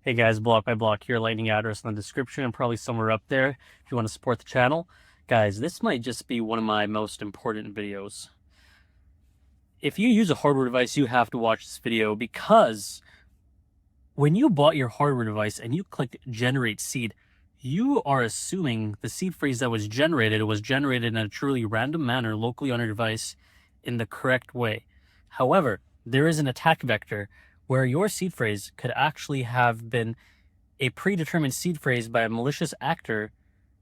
Hey guys, Block by Block here, lightning address in the description and probably somewhere up there if you want to support the channel. Guys, this might just be one of my most important videos. If you use a hardware device, you have to watch this video because when you bought your hardware device and you clicked generate seed, you are assuming the seed phrase that was generated in a truly random manner locally on your device in the correct way. However, there is an attack vector where your seed phrase could actually have been a predetermined seed phrase by a malicious actor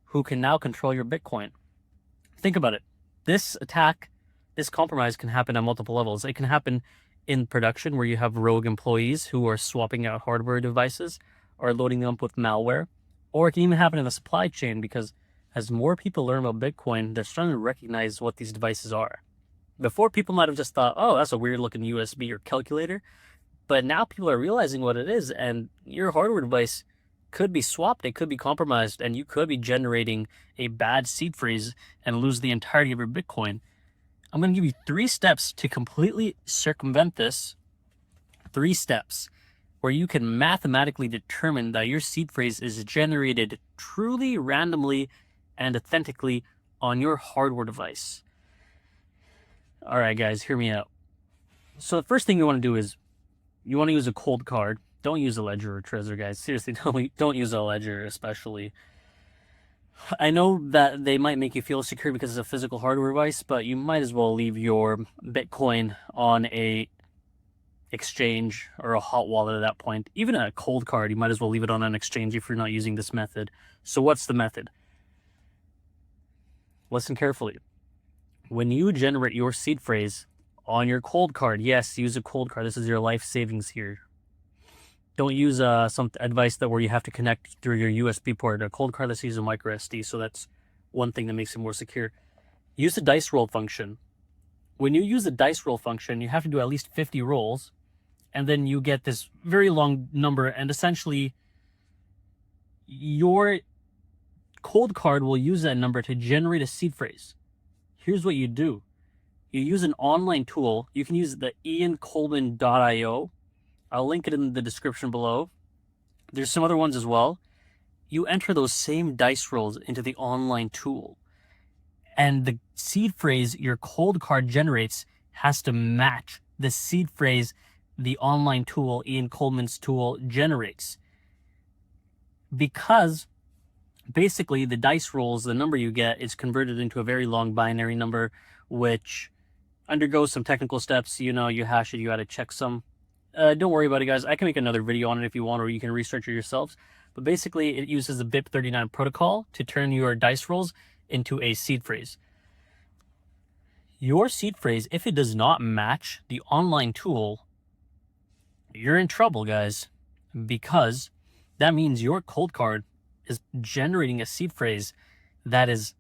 who can now control your Bitcoin. Think about it. This attack, this compromise can happen on multiple levels. It can happen in production where you have rogue employees who are swapping out hardware devices or loading them up with malware. Or it can even happen in the supply chain because as more people learn about Bitcoin, they're starting to recognize what these devices are. Before, people might have just thought, oh, that's a weird looking USB or calculator. But now people are realizing what it is, and your hardware device could be swapped, it could be compromised, and you could be generating a bad seed phrase and lose the entirety of your Bitcoin. I'm going to give you 3 steps to completely circumvent this. 3 steps where you can mathematically determine that your seed phrase is generated truly, randomly, and authentically on your hardware device. All right, guys, hear me out. So the first thing you want to do is you want to use a cold card. Don't use a Ledger or Trezor, guys. Seriously, don't use a Ledger, especially. I know that they might make you feel secure because it's a physical hardware device, but you might as well leave your Bitcoin on a exchange or a hot wallet at that point. Even a cold card, you might as well leave it on an exchange if you're not using this method. So what's the method? Listen carefully. When you generate your seed phrase on your cold card, yes, use a cold card. This is your life savings here. Don't use some advice that where you have to connect through your USB port. A cold card, let's use a micro SD. So that's one thing that makes it more secure. Use the dice roll function. When you use the dice roll function, you have to do at least 50 rolls, and then you get this very long number, and essentially your cold card will use that number to generate a seed phrase. Here's what you do. You use an online tool. You can use the iancoleman.io. I'll link it in the description below. There's some other ones as well. You enter those same dice rolls into the online tool, and the seed phrase your cold card generates has to match the seed phrase the online tool, Ian Coleman's tool, generates. Because basically the dice rolls, the number you get is converted into a very long binary number, which undergoes some technical steps. You know, you hash it, you got to check some. Don't worry about it, guys. I can make another video on it if you want, or you can research it yourselves. But basically, it uses the BIP39 protocol to turn your dice rolls into a seed phrase. Your seed phrase, if it does not match the online tool, you're in trouble, guys, because that means your cold card is generating a seed phrase that is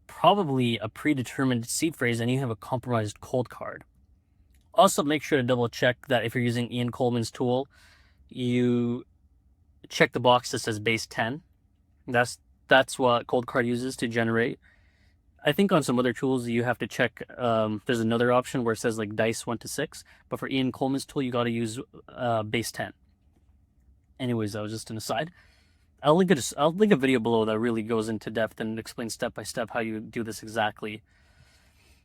probably a predetermined seed phrase, and you have a compromised cold card. Also, make sure to double check that if you're using Ian Coleman's tool, you check the box that says base 10. That's what cold card uses to generate. I think on some other tools you have to check. There's another option where it says like dice 1 to 6, but for Ian Coleman's tool you got to use base 10. Anyways, that was just an aside. I'll link a video below that really goes into depth and explains step by step how you do this exactly.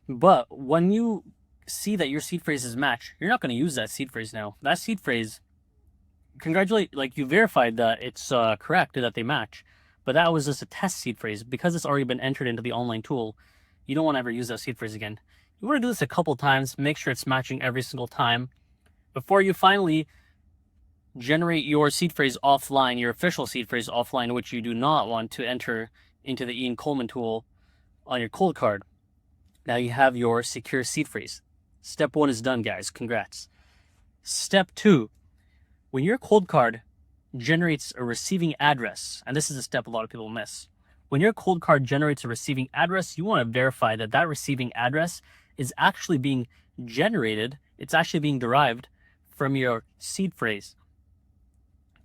But when you see that your seed phrases match, you're not going to use that seed phrase now. That seed phrase, you verified that it's correct, that they match. But that was just a test seed phrase. Because it's already been entered into the online tool, you don't want to ever use that seed phrase again. You want to do this a couple times, make sure it's matching every single time, before you finally generate your seed phrase offline, your official seed phrase offline, which you do not want to enter into the Ian Coleman tool on your cold card. Now you have your secure seed phrase. Step 1 is done, guys. Congrats. Step 2, when your cold card generates a receiving address, and this is a step a lot of people miss. When your cold card generates a receiving address, you want to verify that that receiving address is actually being generated, it's actually being derived from your seed phrase.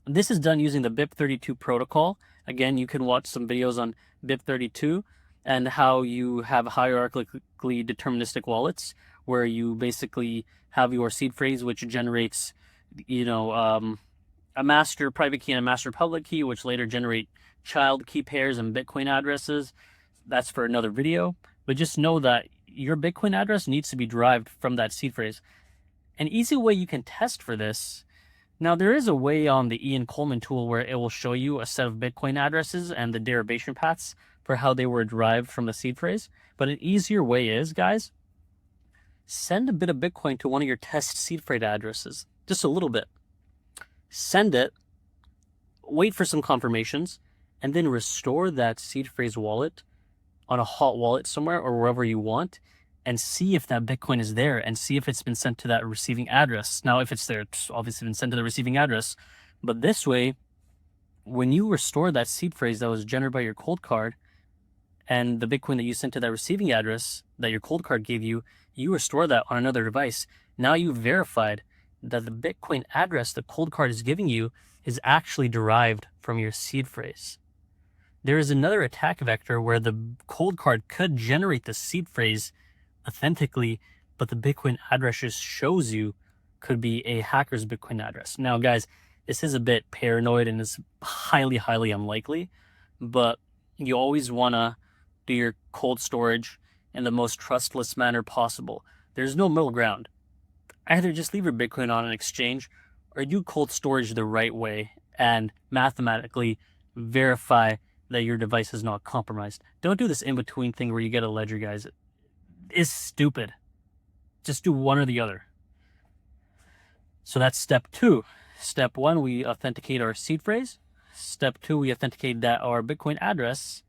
This is done using the BIP32 protocol. Again, you can watch some videos on BIP32 and how you have hierarchically deterministic wallets, where you basically have your seed phrase, which generates, a master private key and a master public key, which later generate child key pairs and Bitcoin addresses. That's for another video. But just know that your Bitcoin address needs to be derived from that seed phrase. An easy way you can test for this, now there is a way on the Ian Coleman tool where it will show you a set of Bitcoin addresses and the derivation paths for how they were derived from the seed phrase. But an easier way is, guys, send a bit of Bitcoin to one of your test seed phrase addresses. Just a little bit. Send it, wait for some confirmations, and then restore that seed phrase wallet on a hot wallet somewhere or wherever you want, and see if that Bitcoin is there and see if it's been sent to that receiving address. Now, if it's there, it's obviously been sent to the receiving address. But this way, when you restore that seed phrase that was generated by your cold card and the Bitcoin that you sent to that receiving address that your cold card gave you, you restore that on another device. Now you've verified that the Bitcoin address the cold card is giving you is actually derived from your seed phrase. There is another attack vector where the cold card could generate the seed phrase authentically, but the Bitcoin address just shows you could be a hacker's Bitcoin address. Now, guys, this is a bit paranoid and is highly, highly unlikely, but you always want to do your cold storage in the most trustless manner possible. There's no middle ground. Either just leave your Bitcoin on an exchange or do cold storage the right way and mathematically verify that your device is not compromised. Don't do this in-between thing where you get a ledger, guys. It is stupid. Just do one or the other. So that's step 2. Step 1, we authenticate our seed phrase. Step 2, we authenticate that our Bitcoin address,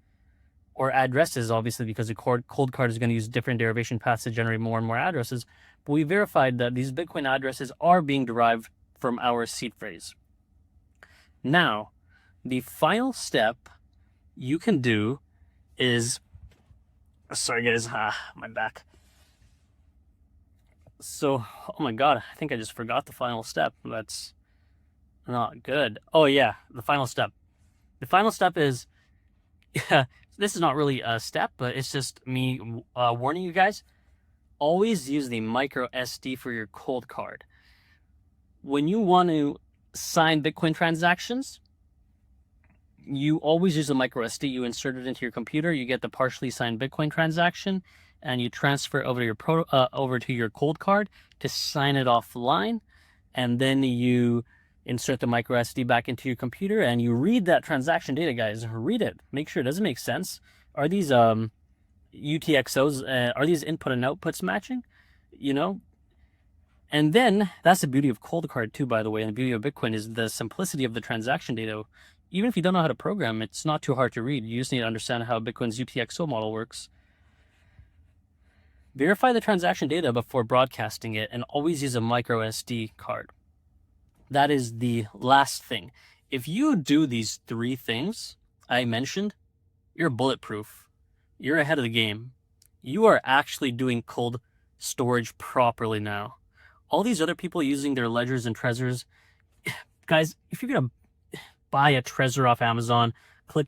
or addresses, obviously, because the cold card is going to use different derivation paths to generate more and more addresses. But we verified that these Bitcoin addresses are being derived from our seed phrase. Now, the final step you can do is, sorry guys, my back. So, oh my god, I think I just forgot the final step. That's not good. Oh yeah, the final step. The final step is, yeah, this is not really a step, but it's just me warning you guys. Always use the micro SD for your cold card. When you want to sign Bitcoin transactions, you always use a micro SD. You insert it into your computer, you get the partially signed Bitcoin transaction, and you transfer it over to your cold card to sign it offline, and then you insert the micro SD back into your computer and you read that transaction data, guys. Read it. Make sure it doesn't make sense. Are these UTXOs, are these input and outputs matching? You know? And then, that's the beauty of cold card too, by the way, and the beauty of Bitcoin is the simplicity of the transaction data. Even if you don't know how to program, it's not too hard to read. You just need to understand how Bitcoin's UTXO model works. Verify the transaction data before broadcasting it, and always use a micro SD card. That is the last thing. If you do these 3 things I mentioned, you're bulletproof. You're ahead of the game. You are actually doing cold storage properly now. All these other people using their ledgers and Trezors, guys, if you're going to buy a Trezor off Amazon, click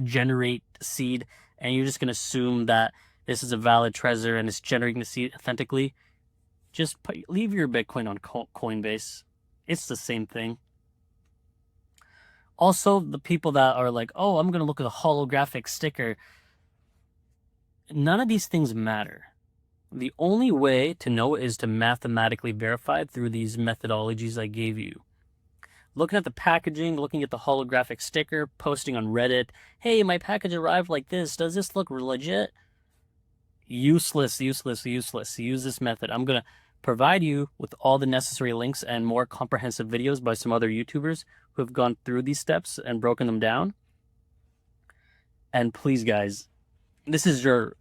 generate seed, and you're just going to assume that this is a valid Trezor and it's generating the seed authentically, just leave your Bitcoin on Coinbase. It's the same thing. Also, the people that are like, oh, I'm going to look at a holographic sticker. None of these things matter. The only way to know is to mathematically verify through these methodologies I gave you. Looking at the packaging, looking at the holographic sticker, posting on Reddit, hey, my package arrived like this. Does this look legit? Useless, useless, useless. Use this method. I'm going to provide you with all the necessary links and more comprehensive videos by some other YouTubers who have gone through these steps and broken them down. And please, guys, this is your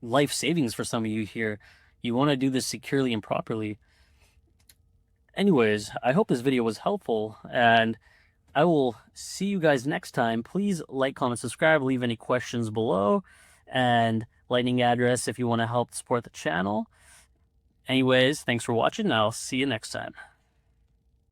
life savings for some of you here. You want to do this securely and properly. Anyways, I hope this video was helpful, and I will see you guys next time. Please like, comment, subscribe, leave any questions below, and Lightning address if you want to help support the channel. Anyways, thanks for watching, and I'll see you next time.